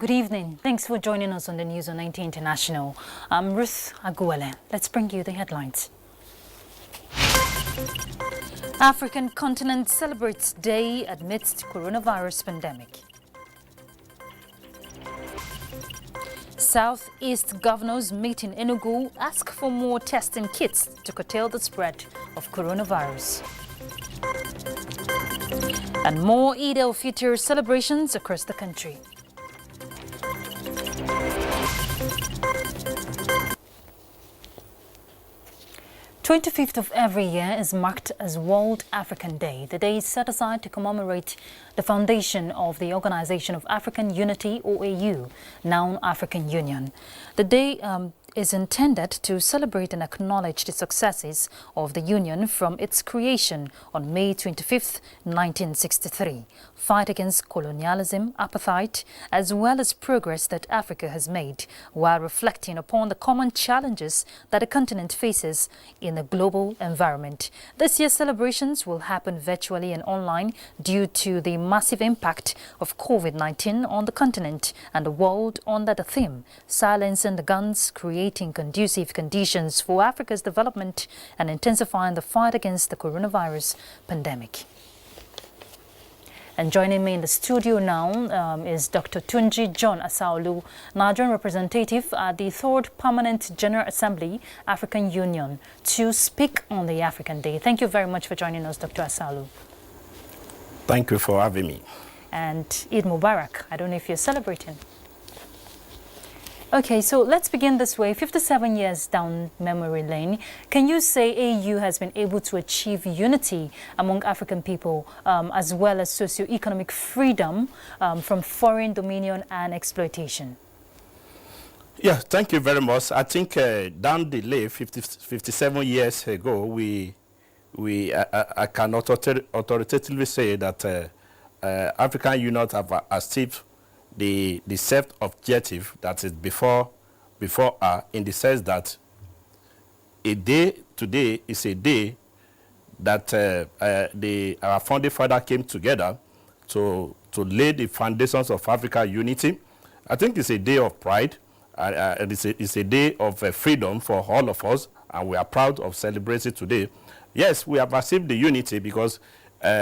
Good evening. Thanks for joining us on the news on 90 International. I'm Ruth Aguele. Let's bring you the headlines. African continent celebrates day amidst coronavirus pandemic. Southeast governors meet in Enugu ask for more testing kits to curtail the spread of coronavirus. And more Eid al-Fitr celebrations across the country. The 25th of every year is marked as World African Day. The day is set aside to commemorate the foundation of the Organization of African Unity, OAU, now African Union. The day is intended to celebrate and acknowledge the successes of the Union from its creation on May 25th, 1963, fight against colonialism, apartheid, as well as progress that Africa has made, while reflecting upon the common challenges that the continent faces in a global environment. This year's celebrations will happen virtually and online due to the massive impact of COVID-19 on the continent and the world under the theme, Silencing the Guns, Creating Conducive Conditions for Africa's Development and Intensifying the Fight Against the Coronavirus Pandemic. And joining me in the studio now is Dr. Tunji John Asaolu, Nigerian representative at the 3rd Permanent General Assembly, African Union, to speak on the African Day. Thank you very much for joining us, Dr. Asaolu. Thank you for having me. And Eid Mubarak. I don't know if you're celebrating. Okay, so let's begin this way. 57 years down memory lane, can you say AU has been able to achieve unity among African people as well as socio-economic freedom from foreign dominion and exploitation? Yeah, thank you very much. I think down the lane, 57 years ago, I can authoritatively say that African Union have achieved the set objective that is before in the sense that a day today is a day that our founding father came together to lay the foundations of African unity. I think it's a day of pride, and it's a day of freedom for all of us, and we are proud of celebrating today. Yes, we have achieved the unity because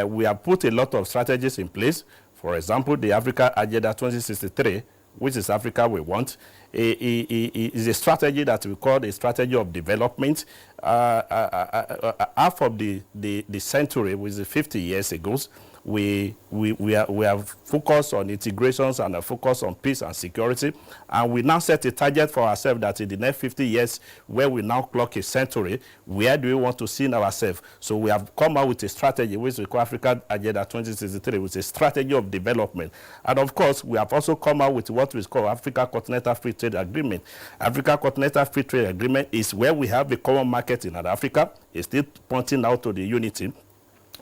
we have put a lot of strategies in place. For example, the Africa Agenda 2063, which is Africa we want, is a strategy that we call a strategy of development. Half of the century, which is 50 years ago, we have focused on integrations and a focus on peace and security. And we now set a target for ourselves that in the next 50 years, where we now clock a century, where do we want to see ourselves? So we have come out with a strategy, which we call Africa Agenda 2063, which is a strategy of development. And of course, we have also come out with what we call Africa Continental Free Trade Agreement. Africa Continental Free Trade Agreement is where we have a common market in Africa. It's still pointing out to the unity.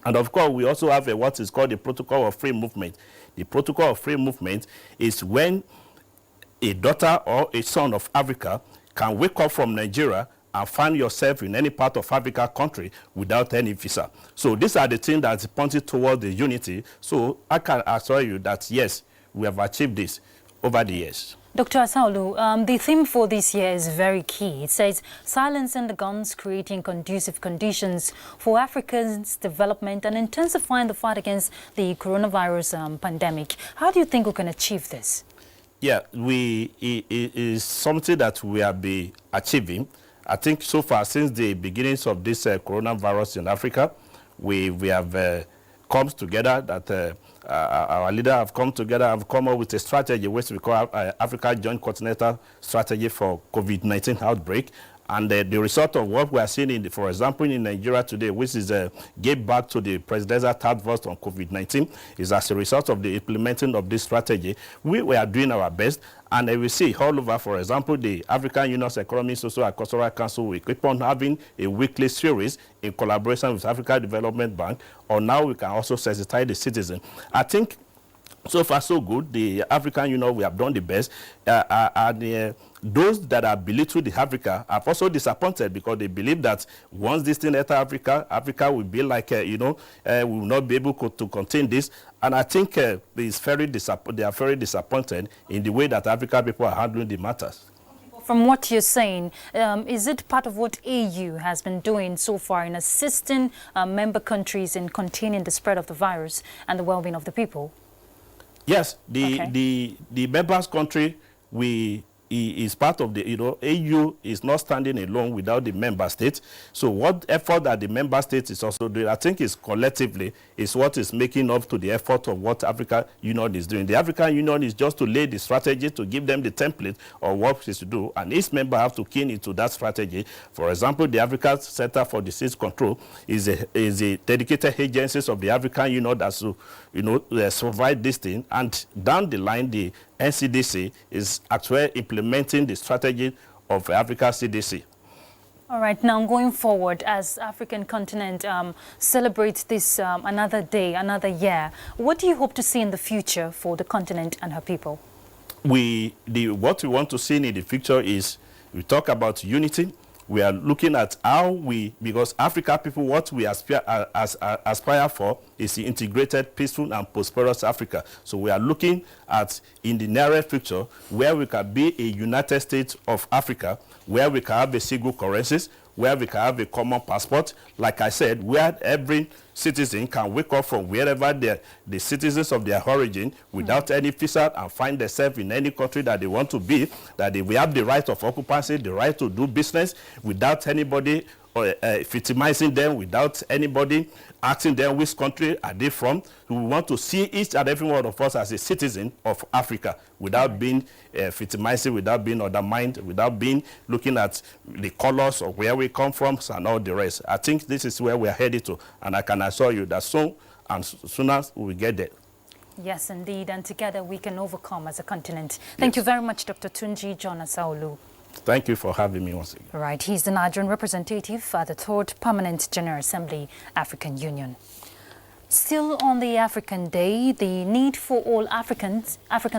And of course, we also have what is called the Protocol of Free Movement. The Protocol of Free Movement is when a daughter or a son of Africa can wake up from Nigeria and find yourself in any part of Africa country without any visa. So these are the things that pointed towards the unity. So I can assure you that, yes, we have achieved this over the years. Dr. Asaolu, the theme for this year is very key. It says, silencing the guns, creating conducive conditions for Africa's development and intensifying the fight against the coronavirus pandemic. How do you think we can achieve this? Yeah, it is something that we have been achieving. I think so far, since the beginnings of this coronavirus in Africa, we have come together that our leaders have come together, have come up with a strategy which we call Africa Joint Continental Strategy for COVID-19 Outbreak. And the result of what we are seeing, for example, in Nigeria today, which is gave back to the presidential task force on COVID-19, is as a result of the implementing of this strategy. We are doing our best, and we see all over, for example, the African Union's Economic, Social, and Cultural Council, we keep on having a weekly series in collaboration with Africa Development Bank, or now we can also sensitize the citizen. I think so far, so good. The African Union, we have done the best. The those that are belittled the Africa are also disappointed because they believe that once this thing enter Africa, Africa will be like, we will not be able to contain this. And I think they are very disappointed in the way that African people are handling the matters. From what you're saying, is it part of what AU has been doing so far in assisting member countries in containing the spread of the virus and the well-being of the people? Yes, the members country, is part of the, AU is not standing alone without the member states. So what effort that the member states is also doing, I think is collectively, is what is making up to the effort of what African Union is doing. The African Union is just to lay the strategy, to give them the template of what is to do, and each member have to key into that strategy. For example, the African Center for Disease Control is a dedicated agency of the African Union that survive this thing, and down the line, the NCDC is actually implementing the strategy of Africa CDC. All right, now going forward, as African continent celebrates this another day, another year, what do you hope to see in the future for the continent and her people? What we want to see in the future is, we talk about unity. We are looking at how because Africa people, what we aspire for is the integrated, peaceful, and prosperous Africa. So we are looking at, in the nearer future, where we can be a United States of Africa, where we can have a single currency, where we can have a common passport, like I said, where every citizen can wake up from wherever the citizens of their origin without any visa and find themselves in any country that they want to be, that we have the right of occupancy, the right to do business without anybody victimizing them, without anybody asking them which country are they from. We want to see each and every one of us as a citizen of Africa without being victimizing, without being undermined, without being looking at the colors of where we come from and all the rest. I think this is where we are headed to, and I can assure you that soon as we get there. Yes, indeed, and together we can overcome as a continent. Thank you very much, Dr. Tunji John Asaolu. Thank you for having me once again. Right, he's the Nigerian representative at the 3rd Permanent General Assembly, African Union. Still on the African Day, the need for all African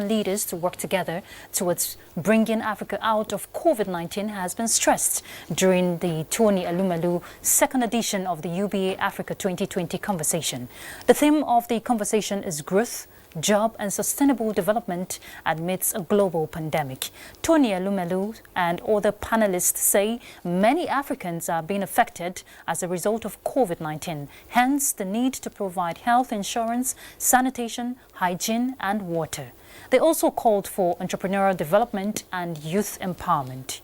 leaders to work together towards bringing Africa out of COVID-19 has been stressed during the Tony Elumelu 2nd edition of the UBA Africa 2020 conversation. The theme of the conversation is growth, job and sustainable development amidst a global pandemic. Tony Elumelu and other panelists say many Africans are being affected as a result of COVID-19, hence the need to provide health insurance, sanitation, hygiene and water. They also called for entrepreneurial development and youth empowerment.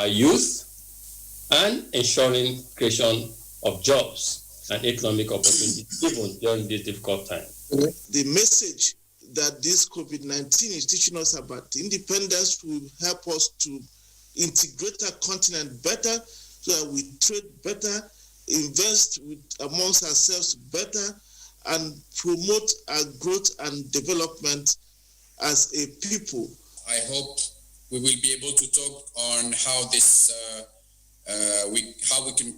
Youth and ensuring creation of jobs and economic opportunities even during this difficult time. The message that this COVID-19 is teaching us about independence will help us to integrate our continent better so that we trade better, invest amongst ourselves better, and promote our growth and development as a people. I hope we will be able to talk on how this how we can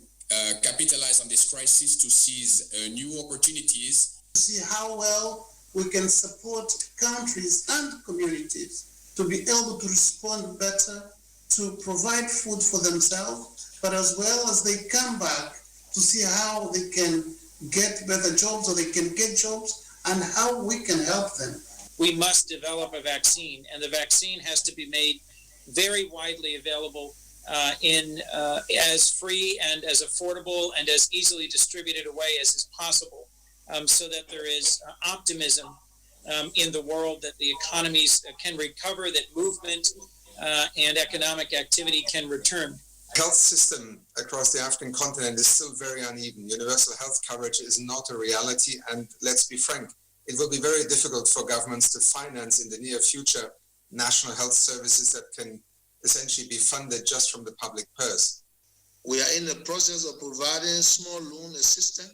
capitalize on this crisis to seize new opportunities. See how well we can support countries and communities to be able to respond better, to provide food for themselves, but as well as they come back to see how they can get better jobs or they can get jobs and how we can help them. We must develop a vaccine, and the vaccine has to be made very widely available in as free and as affordable and as easily distributed a way as is possible, so that there is optimism in the world that the economies can recover, that movement and economic activity can return. Health system across the African continent is still very uneven. Universal health coverage is not a reality, and let's be frank, it will be very difficult for governments to finance in the near future national health services that can essentially be funded just from the public purse. We are in the process of providing small loan assistance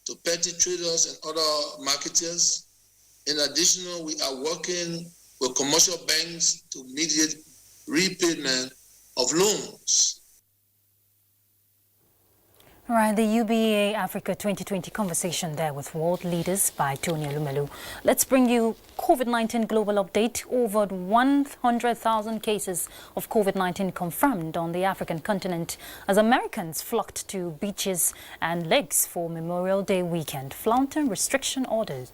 to petty traders and other marketers. In addition, we are working with commercial banks to mediate repayment of loans. Right, the UBA Africa 2020 conversation there with world leaders by Tony Alumelu. Let's bring you COVID-19 global update. Over 100,000 cases of COVID-19 confirmed on the African continent as Americans flocked to beaches and lakes for Memorial Day weekend, flaunting restriction orders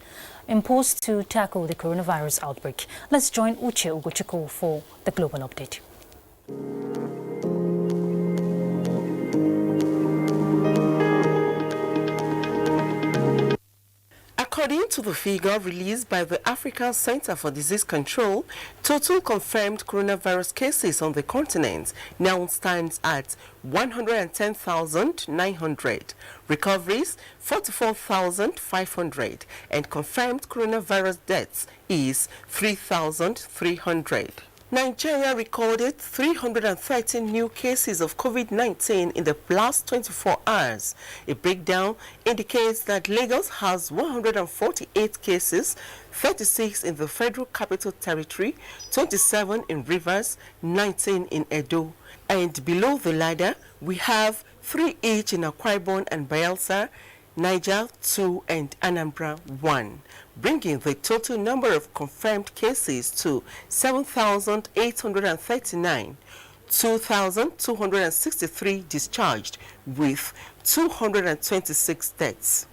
imposed to tackle the coronavirus outbreak. Let's join Uche Ugochukwu for the global update. According to the figure released by the African Center for Disease Control, total confirmed coronavirus cases on the continent now stands at 110,900, recoveries 44,500, and confirmed coronavirus deaths is 3,300. Nigeria recorded 313 new cases of COVID-19 in the last 24 hours. A breakdown indicates that Lagos has 148 cases, 36 in the Federal Capital Territory, 27 in Rivers, 19 in Edo. And below the ladder, we have 3 each in Akwa Ibom and Bayelsa, Niger 2 and Anambra 1, bringing the total number of confirmed cases to 7,839, 2,263 discharged with 226 deaths.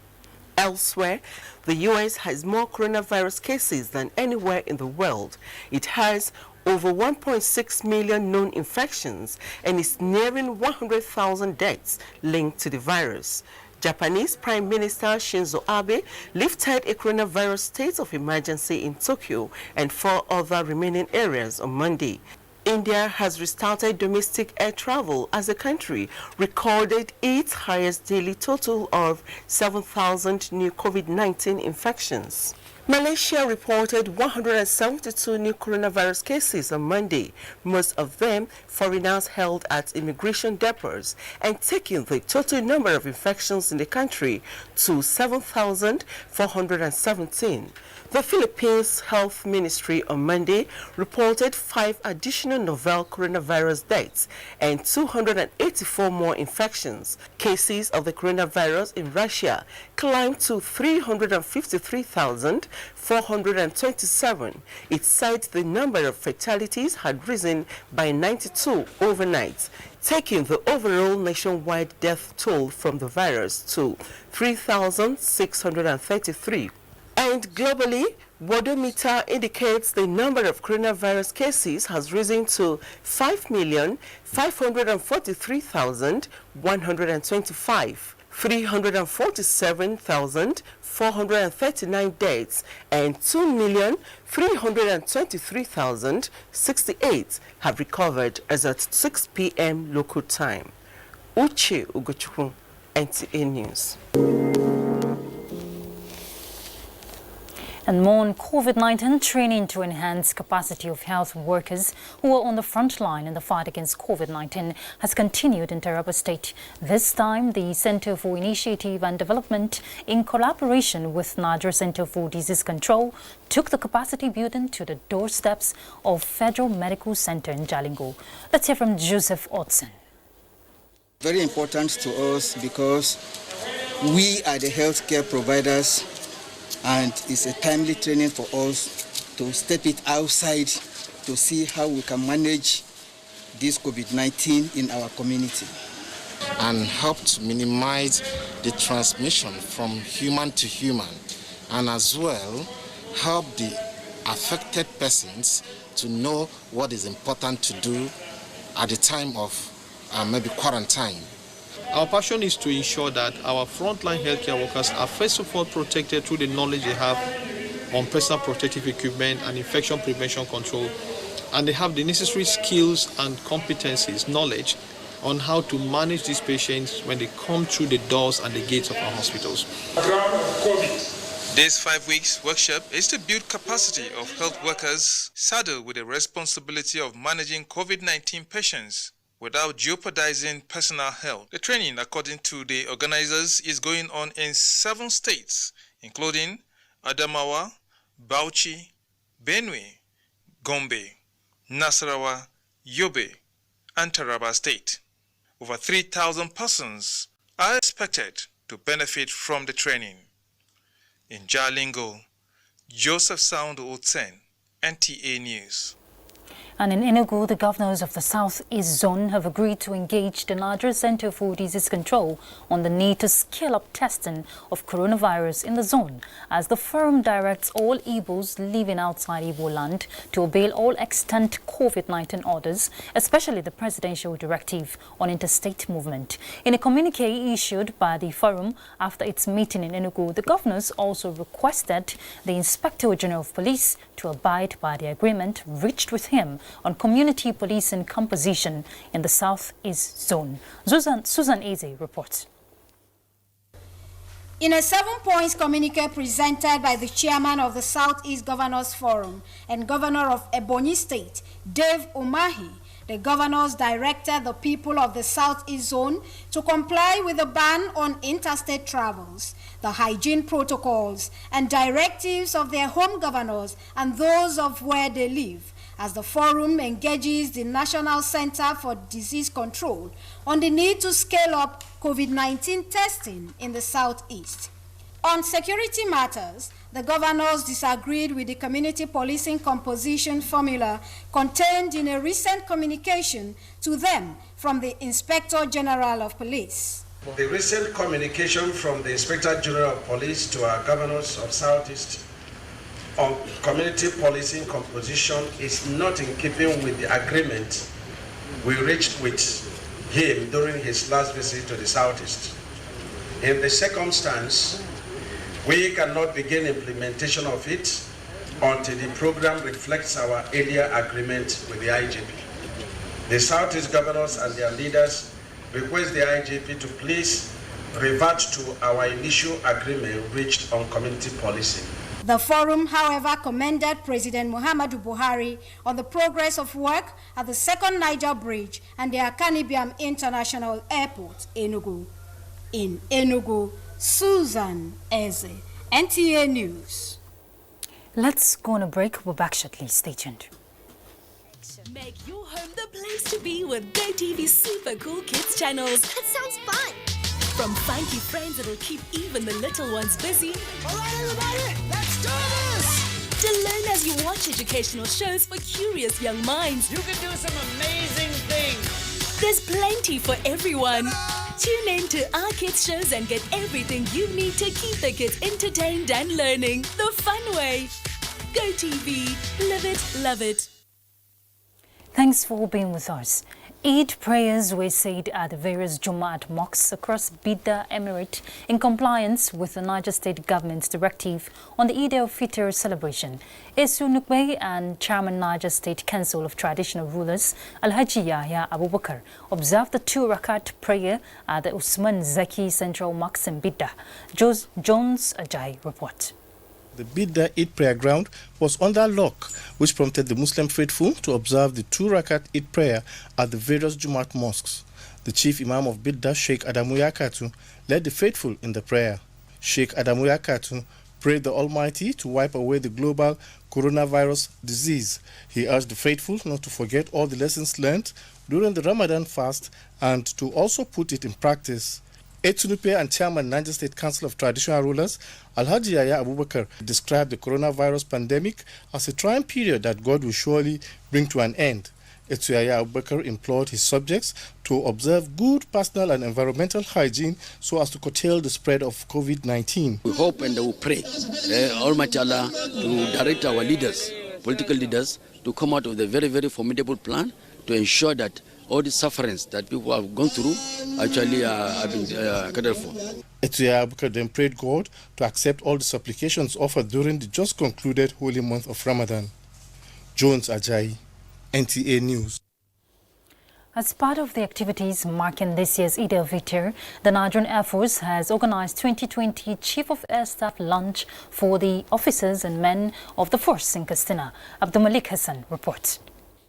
Elsewhere, the U.S. has more coronavirus cases than anywhere in the world. It has over 1.6 million known infections and is nearing 100,000 deaths linked to the virus. Japanese Prime Minister Shinzo Abe lifted a coronavirus state of emergency in Tokyo and 4 other remaining areas on Monday. India has restarted domestic air travel as the country recorded its highest daily total of 7,000 new COVID-19 infections. Malaysia reported 172 new coronavirus cases on Monday, most of them foreigners held at immigration depots, and taking the total number of infections in the country to 7,417. The Philippines Health Ministry on Monday reported 5 additional novel coronavirus deaths and 284 more infections. Cases of the coronavirus in Russia climbed to 353,427. It said the number of fatalities had risen by 92 overnight, taking the overall nationwide death toll from the virus to 3,633. And globally, Worldometer indicates the number of coronavirus cases has risen to 5,543,125, 347,439 deaths, and 2,323,068 have recovered as at 6 p.m. local time. Uche Ugochukwu, NTA News. And more on COVID-19 training to enhance capacity of health workers who are on the front line in the fight against COVID-19 has continued in Taraba State. This time, the Center for Initiative and Development, in collaboration with Nigeria Center for Disease Control, took the capacity building to the doorsteps of Federal Medical Center in Jalingo. Let's hear from Joseph Otson. Very important to us because we are the healthcare providers, and it's a timely training for us to step it outside to see how we can manage this COVID-19 in our community. And help to minimize the transmission from human to human, and as well help the affected persons to know what is important to do at the time of maybe quarantine. Our passion is to ensure that our frontline healthcare workers are first of all protected through the knowledge they have on personal protective equipment and infection prevention control, and they have the necessary skills and competencies, knowledge on how to manage these patients when they come through the doors and the gates of our hospitals. This 5 weeks workshop is to build capacity of health workers saddled with the responsibility of managing COVID-19 patients without jeopardizing personal health. The training, according to the organizers, is going on in 7 states, including Adamawa, Bauchi, Benue, Gombe, Nasarawa, Yobe, and Taraba State. Over 3,000 persons are expected to benefit from the training. In Jalingo, Joseph Sound Otsen, NTA News. And in Enugu, the governors of the Southeast Zone have agreed to engage the Nigerian Center for Disease Control on the need to scale up testing of coronavirus in the zone, as the forum directs all Igbos living outside Igbo land to obey all extant COVID-19 orders, especially the presidential directive on interstate movement. In a communique issued by the forum after its meeting in Enugu, the governors also requested the Inspector General of Police to abide by the agreement reached with him on community policing composition in the Southeast Zone. Susan Eze reports. In a 7-point communique presented by the chairman of the Southeast Governors Forum and governor of Ebonyi State, Dave Umahi, the governors directed the people of the Southeast Zone to comply with the ban on interstate travels, the hygiene protocols and directives of their home governors and those of where they live, as the forum engages the National Center for Disease Control on the need to scale up COVID-19 testing in the Southeast. On security matters, the governors disagreed with the community policing composition formula contained in a recent communication to them from the Inspector General of Police. The recent communication from the Inspector General of Police to our governors of Southeast on community policing composition is not in keeping with the agreement we reached with him during his last visit to the Southeast. In the circumstance, we cannot begin implementation of it until the program reflects our earlier agreement with the IGP. The Southeast governors and their leaders request the IGP to please revert to our initial agreement reached on community policing. The forum, however, commended President Muhammadu Buhari on the progress of work at the second Niger Bridge and the Akanibiam International Airport, Enugu. In Enugu, Susan Eze, NTA News. Let's go on a break. We're back shortly. Stay tuned. Make your home the place to be with GoTV's super cool kids channels. That sounds fun. From funky friends that'll keep even the little ones busy. All right, everybody, let's do this! To learn as you watch educational shows for curious young minds. You can do some amazing things. There's plenty for everyone. Tune in to our kids shows and get everything you need to keep the kids entertained and learning the fun way. GoTV, live it, love it. Thanks for being with us. Eid prayers were said at the various Jumat mosques across Bidda Emirate in compliance with the Niger State government's directive on the Eid al-Fitr celebration. Esu Nukbe and Chairman Niger State Council of Traditional Rulers Alhaji Yahya Abubakar observed the 2-rakat prayer at the Usman Zaki Central Mosque in Bidda. Jones Ajay report. The Bidda Eid prayer ground was under lock, which prompted the Muslim faithful to observe the 2-rakat Eid prayer at the various Jumat mosques. The chief imam of Bidda, Sheikh Adamu Yakatu, led the faithful in the prayer. Sheikh Adamu Yakatu prayed the Almighty to wipe away the global coronavirus disease. He urged the faithful not to forget all the lessons learned during the Ramadan fast and to also put it in practice. Etunupe and Chairman Niger State Council of Traditional Rulers Alhaji Yahya Abubakar described the coronavirus pandemic as a trying period that God will surely bring to an end. Etu Yahya Abubakar implored his subjects to observe good personal and environmental hygiene so as to curtail the spread of COVID-19. We hope and we pray Almighty Allah to direct our leaders, political leaders, to come out with a very, very formidable plan to ensure that all the sufferings that people have gone through actually have been catered for. Etuya Abubakar then prayed God to accept all the supplications offered during the just concluded holy month of Ramadan. Jones Ajayi, NTA News. As part of the activities marking this year's Eid al-Fitr, the Nigerian Air Force has organized 2020 Chief of Air Staff lunch for the officers and men of the force in Katsina. Abdul Malik Hassan reports.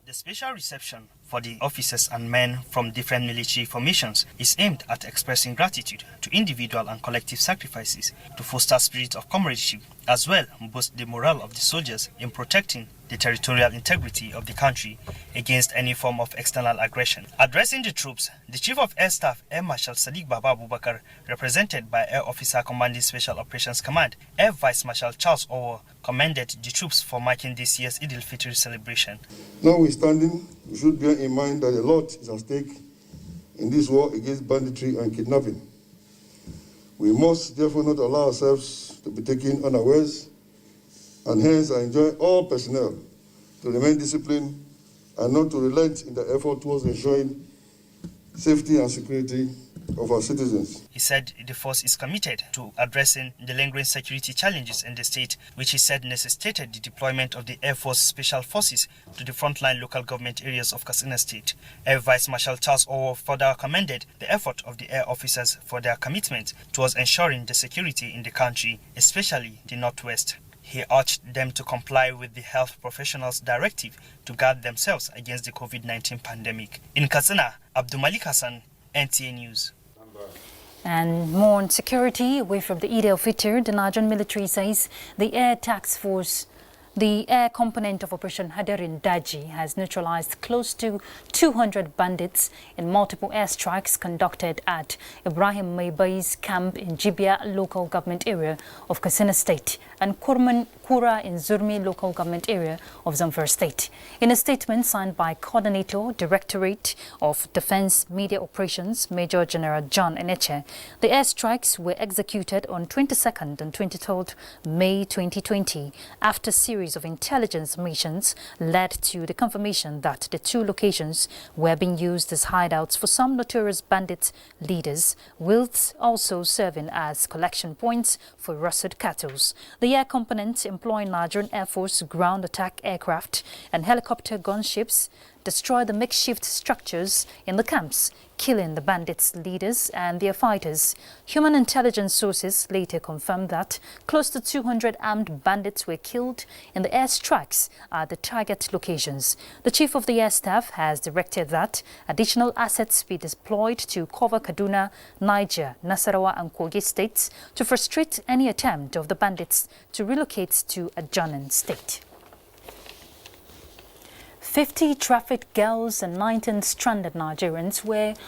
The special reception for the officers and men from different military formations is aimed at expressing gratitude to individual and collective sacrifices to foster spirit of comradeship, as well boost the morale of the soldiers in protecting the territorial integrity of the country against any form of external aggression. Addressing the troops, the Chief of Air Staff, Air Marshal Sadiq Baba Abubakar, represented by Air Officer Commanding Special Operations Command, Air Vice Marshal Charles Owo, commended the troops for marking this year's Eid al-Fitr celebration. Notwithstanding, we should bear in mind that a lot is at stake in this war against banditry and kidnapping. We must therefore not allow ourselves to be taken unawares, and hence I enjoin all personnel to remain disciplined and not to relent in the effort towards ensuring safety and security of our citizens. He said the force is committed to addressing the lingering security challenges in the state, which he said necessitated the deployment of the Air Force Special Forces to the frontline local government areas of Katsina State. Air Vice Marshal Charles Owo further commended the effort of the air officers for their commitment towards ensuring the security in the country, especially the Northwest. He urged them to comply with the health professionals' directive to guard themselves against the COVID-19 pandemic. In Katsina, Abdul Malik Hassan, NTA News. And more on security, away from the Eid al-Fitr, the Nigerian military says the air task force, the air component of Operation Hadarin Daji, has neutralized close to 200 bandits in multiple airstrikes conducted at Ibrahim Maybai's camp in Jibia local government area of Katsina State and Kura in Zurmi local government area of Zamfara State. In a statement signed by Coordinator, Directorate of Defense Media Operations, Major General John Eneche, the airstrikes were executed on 22nd and 23rd May 2020 after a series of intelligence missions led to the confirmation that the two locations were being used as hideouts for some notorious bandit leaders, whilst also serving as collection points for rusted cattle. The air component employing Nigerian Air Force ground attack aircraft and helicopter gunships destroyed the makeshift structures in the camps, killing the bandits' leaders and their fighters. Human intelligence sources later confirmed that close to 200 armed bandits were killed in the airstrikes at the target locations. The Chief of the Air Staff has directed that additional assets be deployed to cover Kaduna, Niger, Nasarawa and Kogi states to frustrate any attempt of the bandits to relocate to adjoining state. 50 trafficked girls and 19 stranded Nigerians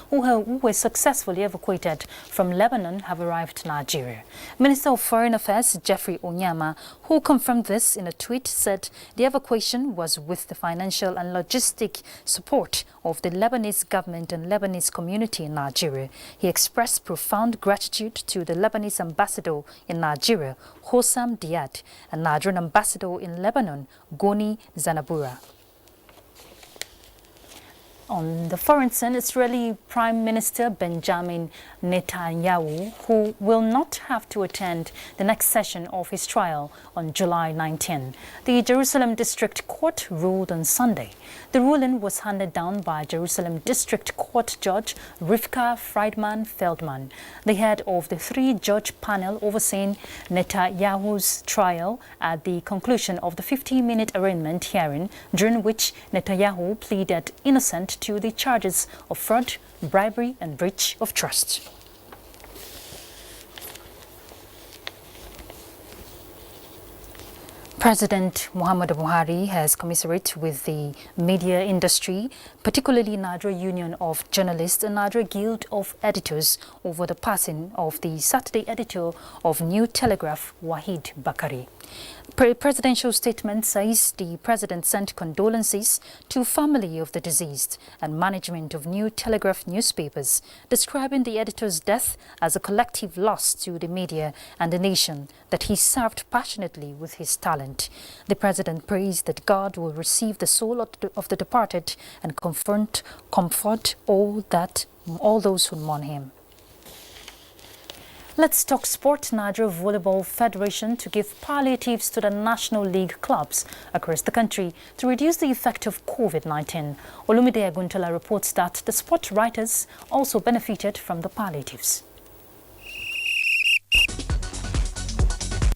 who were successfully evacuated from Lebanon have arrived to Nigeria. Minister of Foreign Affairs Jeffrey Onyama, who confirmed this in a tweet, said the evacuation was with the financial and logistic support of the Lebanese government and Lebanese community in Nigeria. He expressed profound gratitude to the Lebanese ambassador in Nigeria, Hossam Diad, and Nigerian ambassador in Lebanon, Goni Zanabura. On the foreign scene, Israeli Prime Minister Benjamin Netanyahu, who will not have to attend the next session of his trial on July 19. The Jerusalem District Court ruled on Sunday. The ruling was handed down by Jerusalem District Court Judge Rivka Friedman-Feldman, the head of the three-judge panel overseeing Netanyahu's trial, at the conclusion of the 50-minute arraignment hearing, during which Netanyahu pleaded innocent to the charges of fraud, bribery and breach of trust. President Muhammadu Buhari has commiserated with the media industry, particularly Nigeria Union of Journalists and Nigeria Guild of Editors, over the passing of the Saturday editor of New Telegraph, Wahid Bakari. Presidential statement says the president sent condolences to family of the deceased and management of New Telegraph newspapers, describing the editor's death as a collective loss to the media and the nation that he served passionately with his talent. The president prays that God will receive the soul of the departed and comfort all those who mourn him. Let's talk sport. Nigeria Volleyball Federation to give palliatives to the National League clubs across the country to reduce the effect of COVID-19. Olumide Aguntola reports that the sport writers also benefited from the palliatives.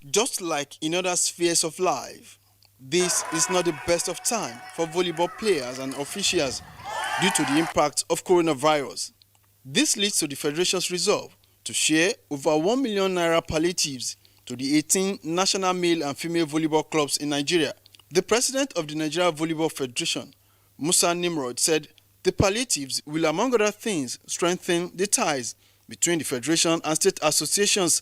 Just like in other spheres of life, this is not the best of time for volleyball players and officials due to the impact of coronavirus. This leads to the Federation's resolve to share over 1 million naira palliatives to the 18 national male and female volleyball clubs in Nigeria. The president of the Nigeria Volleyball Federation, Musa Nimrod, said the palliatives will, among other things, strengthen the ties between the Federation and state associations